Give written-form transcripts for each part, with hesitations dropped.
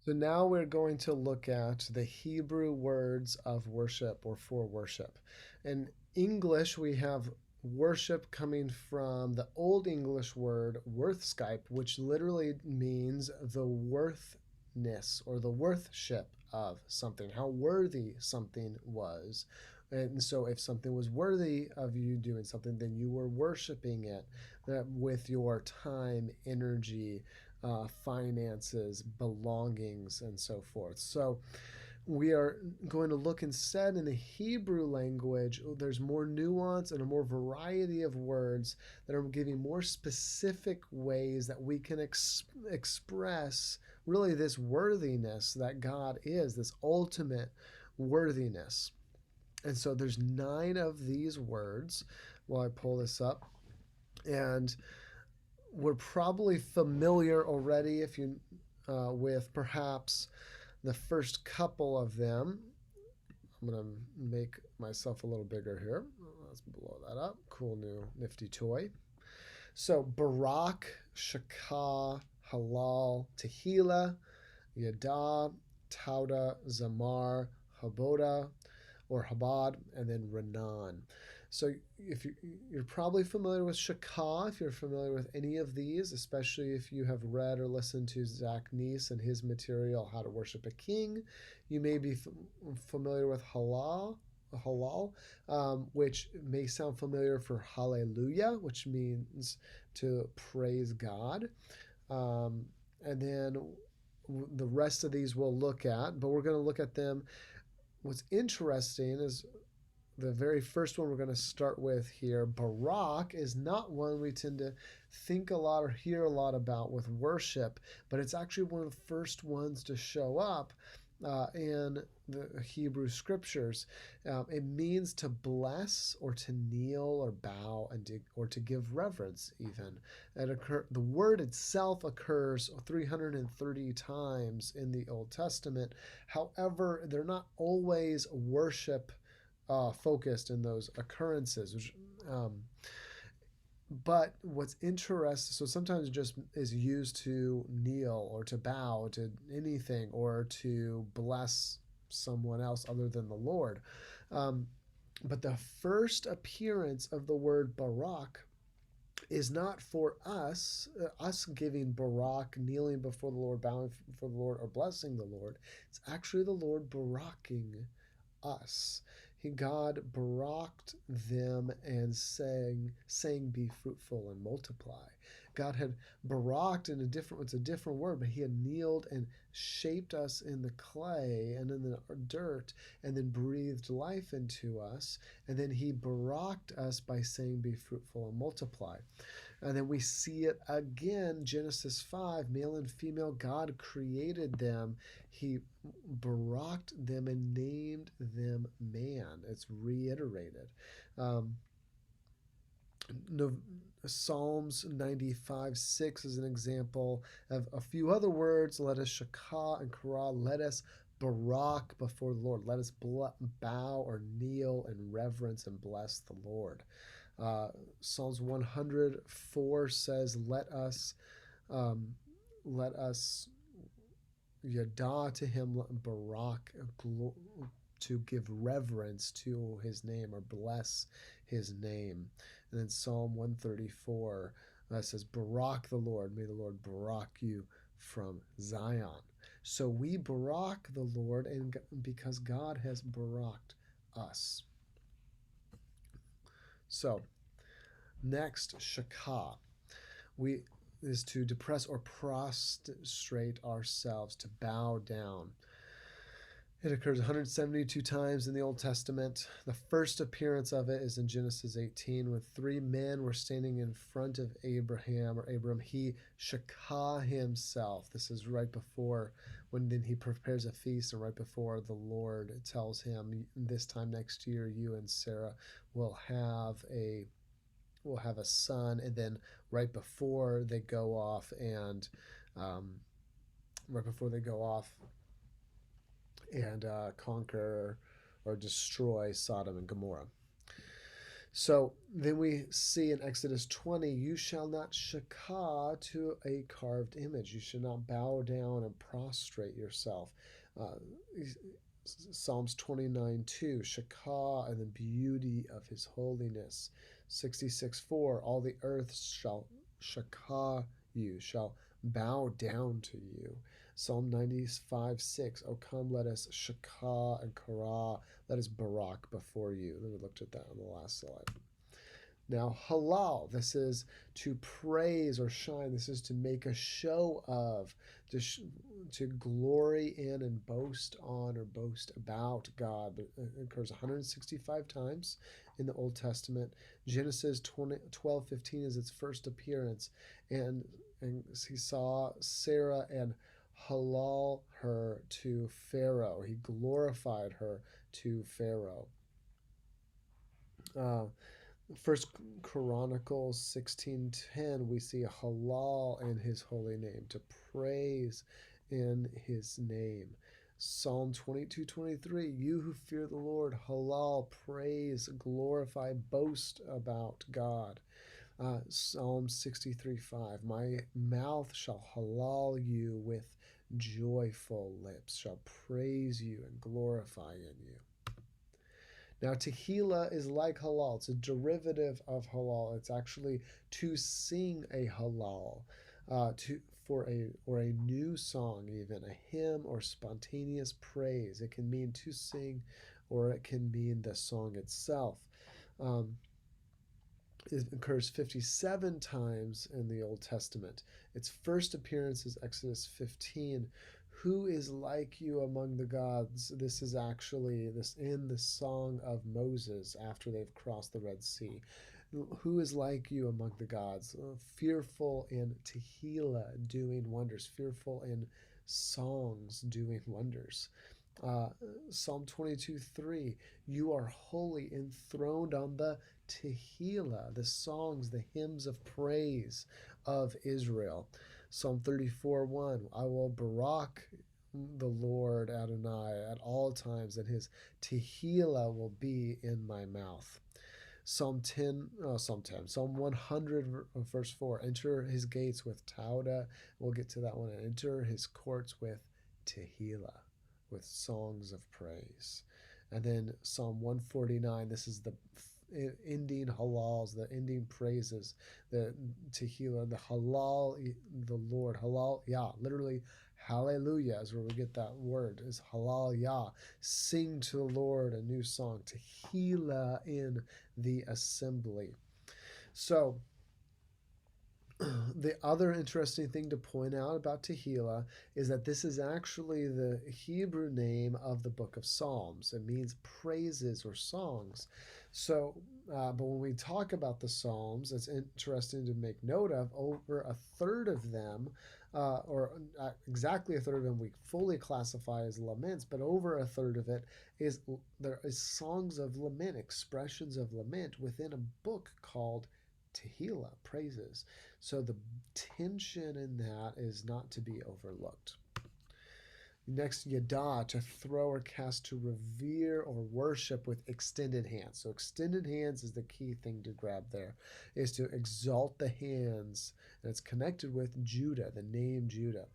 So now we're going to look at the Hebrew words of worship or for worship. In English, we have worship coming from the Old English word worthskype, which literally means the worthness or the worthship of something, how worthy something was. And so, if something was worthy of you doing something, then you were worshiping it with your time, energy, finances, belongings, and so forth. So we are going to look instead in the Hebrew language. There's more nuance and a more variety of words that are giving more specific ways that we can express really this worthiness that God is, this ultimate worthiness. And so there's 9 of these words while I pull this up. And we're probably familiar already if you with perhaps the first couple of them. I'm going to make myself a little bigger here. Let's blow that up. Cool new nifty toy. So Barak, Shakah, Halal, Tehillah, Yada, Tauda, Zamar, Haboda, or Habad, and then Renan. So if you're probably familiar with Shakah, if you're familiar with any of these, especially if you have read or listened to Zach Neese and his material, How to Worship a King, you may be familiar with Halal, which may sound familiar for Hallelujah, which means to praise God. And then the rest of these we'll look at, but we're going to look at them. What's interesting is the very first one we're going to start with here. Barak is not one we tend to think a lot or hear a lot about with worship, but it's actually one of the first ones to show up in the Hebrew scriptures. It means to bless or to kneel or bow or to give reverence even. The word itself occurs 330 times in the Old Testament. However, they're not always worship focused in those occurrences. But what's interesting, so sometimes it just is used to kneel or to bow to anything or to bless someone else other than the Lord. Um, but the first appearance of the word Barak is not for us giving Barak, kneeling before the Lord, bowing before the Lord, or blessing the Lord. It's actually the Lord baraking us. God baraked them and saying, be fruitful and multiply. God had baraked it's a different word, but he had kneeled and shaped us in the clay and in the dirt and then breathed life into us. And then he baraked us by saying, be fruitful and multiply. And then we see it again, Genesis 5, male and female, God created them. He baraked them and named them man. It's reiterated. Um, no, Psalms 95:6 is an example of a few other words. Let us shakah and kara. Let us barak before the Lord. Let us bow or kneel in reverence and bless the Lord. Psalms 104 says, um, let us yada to him, barak, to give reverence to his name or bless his name. And then Psalm 134 says, Barak the Lord, may the Lord barak you from Zion. So we barak the Lord, and because God has baraked us. So next, shakah. We is to depress or prostrate ourselves, to bow down. It occurs 172 times in the Old Testament. The first appearance of it is in Genesis 18 when 3 men were standing in front of Abram. He shakah himself. This is right before when then he prepares a feast, and right before the Lord tells him, this time next year you and Sarah will have a son. And then right before they go off and conquer or destroy Sodom and Gomorrah. So then we see in Exodus 20, you shall not shakah to a carved image. You should not bow down and prostrate yourself. Uh, Psalms 29:2, shakah and the beauty of his holiness. 66:4, all the earth shall shakah you, shall bow down to you. Psalm 95:6, oh come, let us shakah and karah, let us barak before you. Then we looked at that on the last slide. Now, halal, this is to praise or shine. This is to make a show of, to glory in and boast on or boast about God. It occurs 165 times in the Old Testament. Genesis 12:15 is its first appearance. And he saw Sarah and halal her to Pharaoh. He glorified her to Pharaoh. Uh, First Chronicles 16:10, we see halal in his holy name, to praise in his name. Psalm 22:23, you who fear the Lord, halal, praise, glorify, boast about God. Psalm 63:5, my mouth shall halal you with joyful lips, shall praise you and glorify in you. Now, tehillah is like halal. It's a derivative of halal. It's actually to sing a halal, for a new song, even a hymn or spontaneous praise. It can mean to sing, or it can mean the song itself. Um, it occurs 57 times in the Old Testament. Its first appearance is Exodus 15. Who is like you among the gods? This is actually this in the song of Moses after they've crossed the Red Sea. Who is like you among the gods? Fearful in tehillah, doing wonders. Fearful in songs, doing wonders. Uh, Psalm 22:3, you are holy, enthroned on the tehillah, the songs, the hymns of praise of Israel. Psalm 34:1, I will barak the Lord Adonai at all times, and his tehillah will be in my mouth. Psalm 100, verse 4, enter his gates with tauda. We'll get to that one. And enter his courts with tehillah, with songs of praise. And then Psalm 149, this is the ending halals, the ending praises, the tehillah, the halal, the Lord, halal, Yah, literally hallelujah is where we get that word, is halal Yah. Sing to the Lord a new song, tehillah in the assembly. So, the other interesting thing to point out about tehillah is that this is actually the Hebrew name of the book of Psalms. It means praises or songs. So, but when we talk about the Psalms, it's interesting to make note of over a third of them, exactly a third of them, we fully classify as laments, but over a third of it is there is songs of lament, expressions of lament within a book called Tehillah, praises. So the tension in that is not to be overlooked. Next, yada, to throw or cast, to revere or worship with extended hands. So extended hands is the key thing to grab there, is to exalt the hands. And it's connected with Judah, the name Judah.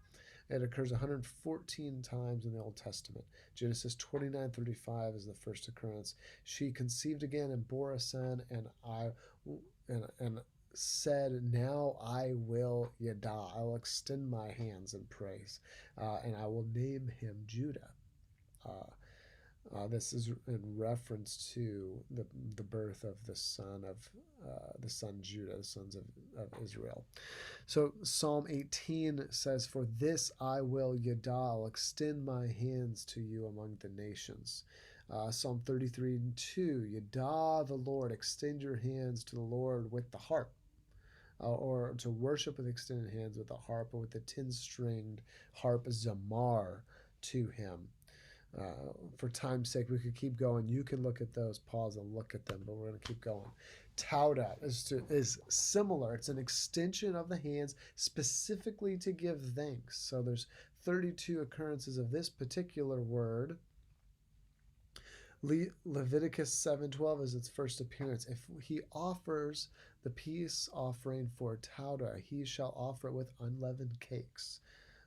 It occurs 114 times in the Old Testament. Genesis 29:35 is the first occurrence. She conceived again and bore a son, and said, now I will yada. I will extend my hands in praise, and I will name him Judah. This is in reference to the birth of the son Judah, the sons of Israel. So Psalm 18 says, for this I will yada, I'll extend my hands to you among the nations. Psalm 33:2, yada the Lord, extend your hands to the Lord with the harp. Or to worship with extended hands with the harp, or with the 10-stringed harp zamar to him. For time's sake, we could keep going. You can look at those, pause and look at them, but we're going to keep going. Taudat is similar. It's an extension of the hands specifically to give thanks. So there's 32 occurrences of this particular word. Leviticus 7:12 is its first appearance. If he offers the peace offering for Tauda, he shall offer it with unleavened cakes.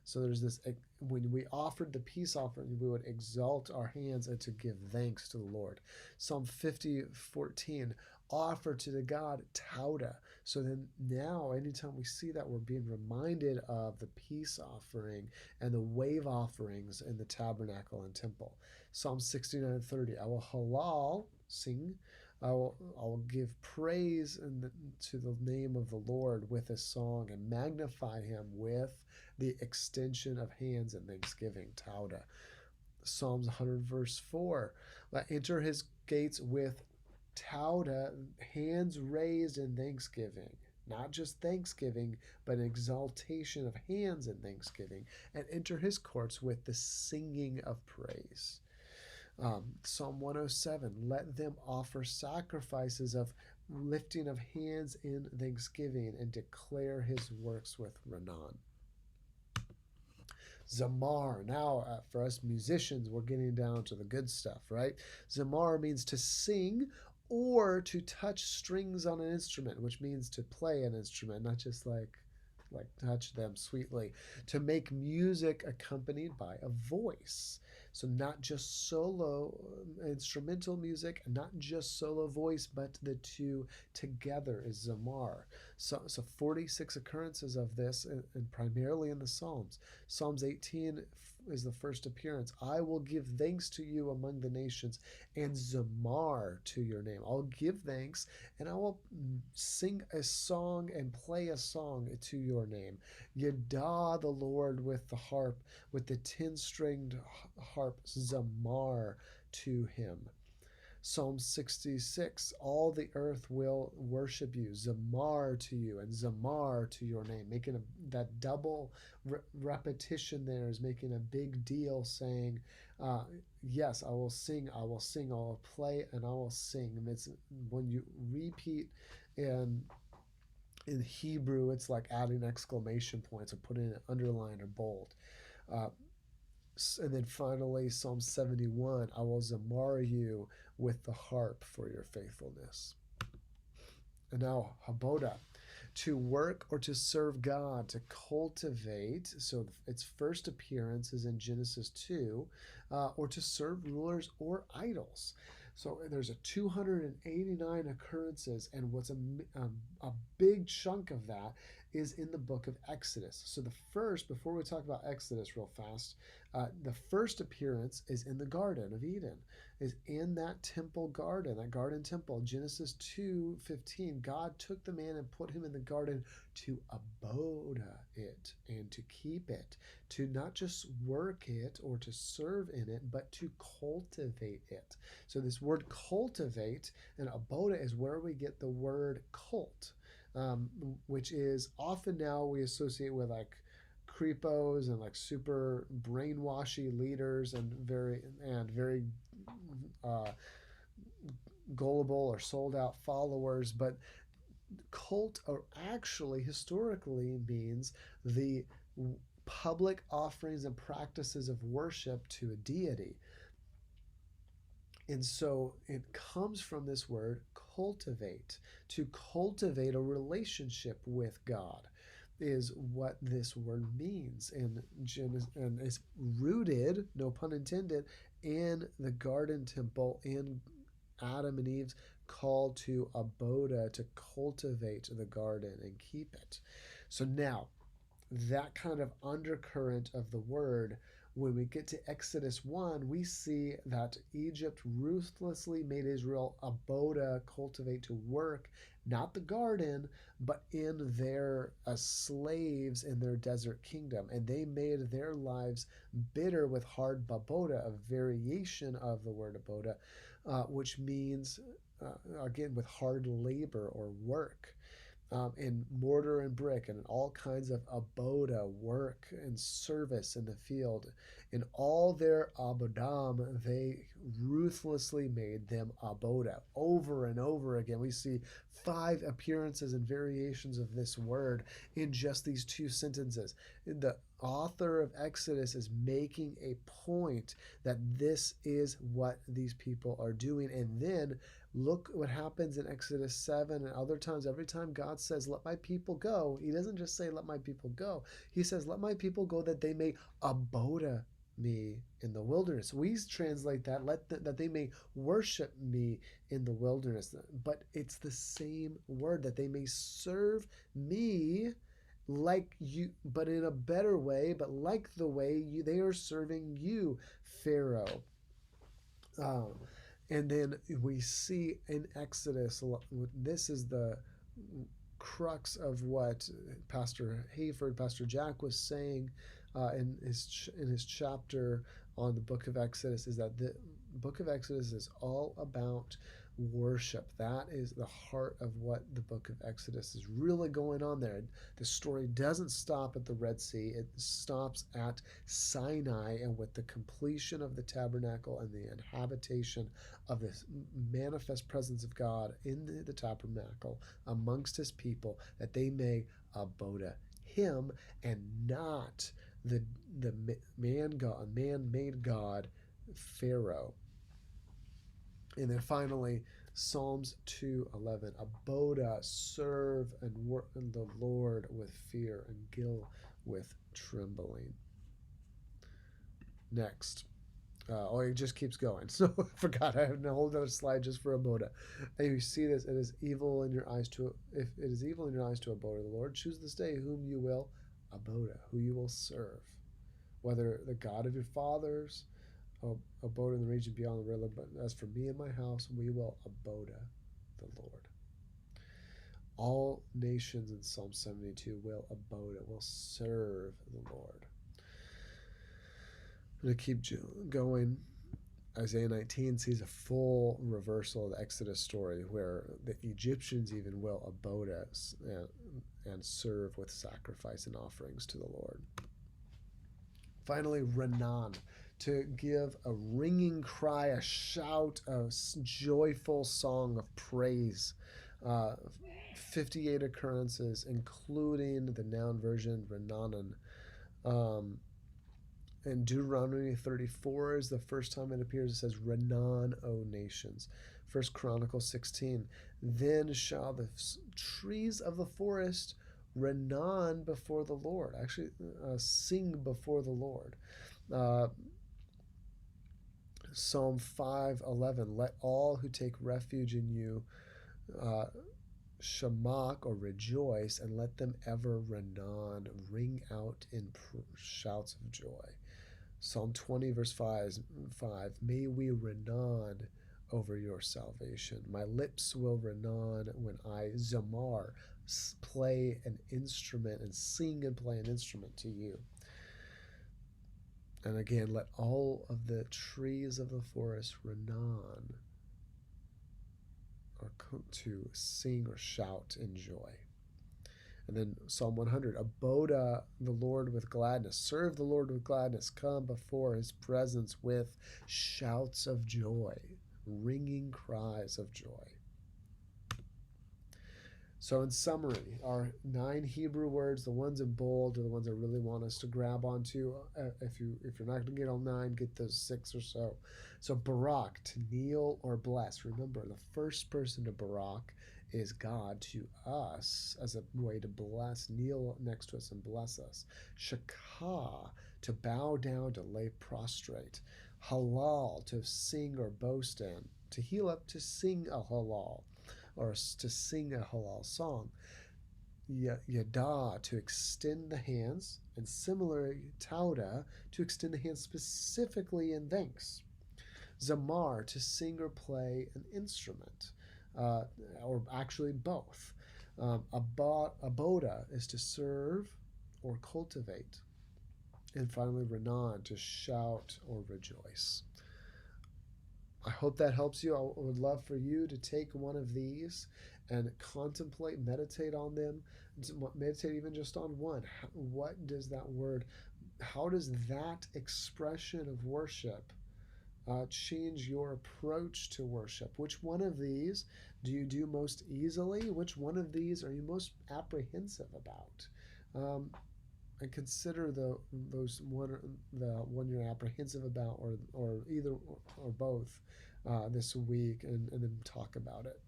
So there's this, when we offered the peace offering, we would exalt our hands and to give thanks to the Lord. Psalm 50:14, offer to the God Tauda. So then now, anytime we see that, we're being reminded of the peace offering and the wave offerings in the tabernacle and temple. Psalm 69:30, I will halal, sing, I will give praise to the name of the Lord with a song and magnify him with the extension of hands in thanksgiving, Tauda. Psalms 100 verse 4, enter his gates with Tauda, hands raised in thanksgiving. Not just thanksgiving, but an exaltation of hands in thanksgiving, and enter his courts with the singing of praise. Psalm 107, let them offer sacrifices of lifting of hands in thanksgiving and declare his works with renown. Zamar. Now, for us musicians, we're getting down to the good stuff, right? Zamar means to sing or to touch strings on an instrument, which means to play an instrument, not just like touch them sweetly. To make music accompanied by a voice. So not just solo instrumental music, not just solo voice, but the two together is zamar. So 46 occurrences of this, and primarily in the Psalms. Psalms 18 is the first appearance. I will give thanks to you among the nations and zamar to your name. I'll give thanks and I will sing a song and play a song to your name. Yada the Lord with the harp, with the 10-stringed harp, zamar to him. Psalm 66, all the earth will worship you, zamar to you, and zamar to your name. Making that double repetition there is making a big deal, saying, yes, I will sing, I will play, and I will sing. And it's when you repeat in Hebrew, it's like adding exclamation points or putting an underline or bold. And then finally, Psalm 71, I will zamar you with the harp for your faithfulness. And now, haboda, to work or to serve God, to cultivate. So its first appearance is in Genesis 2, or to serve rulers or idols. So there's a 289 occurrences, and what's a big chunk of that is in the book of Exodus. So the first, before we talk about Exodus real fast, the first appearance is in the Garden of Eden, is in that temple garden, that garden temple. Genesis 2:15, God took the man and put him in the garden to abode it and to keep it, to not just work it or to serve in it, but to cultivate it. So this word cultivate and aboda is where we get the word cult, which is often now we associate with like creepos and like super brainwashy leaders and very gullible or sold out followers. But cult or actually historically means the public offerings and practices of worship to a deity. And so it comes from this word cultivate. To cultivate a relationship with God is what this word means. And it's rooted, no pun intended, in the garden temple, in Adam and Eve's call to aboda, to cultivate the garden and keep it. So now, that kind of undercurrent of the word, when we get to Exodus 1, we see that Egypt ruthlessly made Israel aboda, cultivate, to work, not the garden, but in their slaves in their desert kingdom. And they made their lives bitter with hard baboda, a variation of the word aboda, which means, again, with hard labor or work. In mortar and brick and in all kinds of aboda, work and service in the field. In all their abodam, they ruthlessly made them aboda. Over and over again, we see 5 appearances and variations of this word in just these 2 sentences. The author of Exodus is making a point that this is what these people are doing. And then look what happens in Exodus 7 and other times. Every time God says, let my people go, he doesn't just say, let my people go. He says, let my people go that they may abode me in the wilderness. We translate that, that they may worship me in the wilderness. But it's the same word, that they may serve me like you, but in a better way, but like the way they are serving you, Pharaoh. Um, and then we see in Exodus, this is the crux of what Pastor Hayford, Pastor Jack was saying in his chapter on the book of Exodus, is that the book of Exodus is all about worship. That is the heart of what the book of Exodus is really going on there. The story doesn't stop at the Red Sea, it stops at Sinai, and with the completion of the tabernacle and the habitation of the manifest presence of God in the tabernacle amongst his people, that they may abode him and not the man-made God Pharaoh. And then finally, Psalms 2:11, abode, serve and work the Lord with fear and gill with trembling. Next. It just keeps going. So I forgot I have a whole other slide just for abode. And you see this, it is evil in your eyes to, if it is evil in your eyes to abode the Lord, choose this day whom you will abode, who you will serve. Whether the God of your fathers, abode in the region beyond the river, but as for me and my house, we will abode the Lord. All nations in Psalm 72 will abode, will serve the Lord. I'm going to keep going. Isaiah 19 sees a full reversal of the Exodus story where the Egyptians even will abode us and serve with sacrifice and offerings to the Lord. Finally, Renan, to give a ringing cry, a shout, a joyful song of praise. 58 occurrences, including the noun version, Renanan. And Deuteronomy 34 is the first time it appears. It says, Renan, O nations. 1 Chronicles 16. Then shall the trees of the forest renan before the Lord. Actually, sing before the Lord. Psalm 5:11. Let all who take refuge in you shamak, or rejoice, and let them ever renan, ring out in shouts of joy. Psalm 20 verse 5, may we renan over your salvation. My lips will renan when I, zamar, play an instrument and sing and play an instrument to you. And again, let all of the trees of the forest renan, or to sing or shout in joy. And then Psalm 100, abode the Lord with gladness. Serve the Lord with gladness. Come before his presence with shouts of joy, ringing cries of joy. So in summary, our 9 Hebrew words, the ones in bold are the ones I really want us to grab onto. If you're not going to get all 9, get those 6 or so. So barak, to kneel or bless. Remember, the first person to barak is God to us as a way to bless, kneel next to us and bless us. Shakah, to bow down, to lay prostrate. Halal, to sing or boast in. To heal up, to sing a halal, or to sing a halal song. Yada, to extend the hands, and similarly, tauda, to extend the hands specifically in thanks. Zamar, to sing or play an instrument, or actually both. Aboda is to serve or cultivate. And finally, Renan, to shout or rejoice. I hope that helps you. I would love for you to take one of these and contemplate, meditate on them, meditate even just on one. What does that word, how does that expression of worship change your approach to worship? Which one of these do you do most easily? Which one of these are you most apprehensive about? and consider the one you're apprehensive about, or either or both this week, and then talk about it.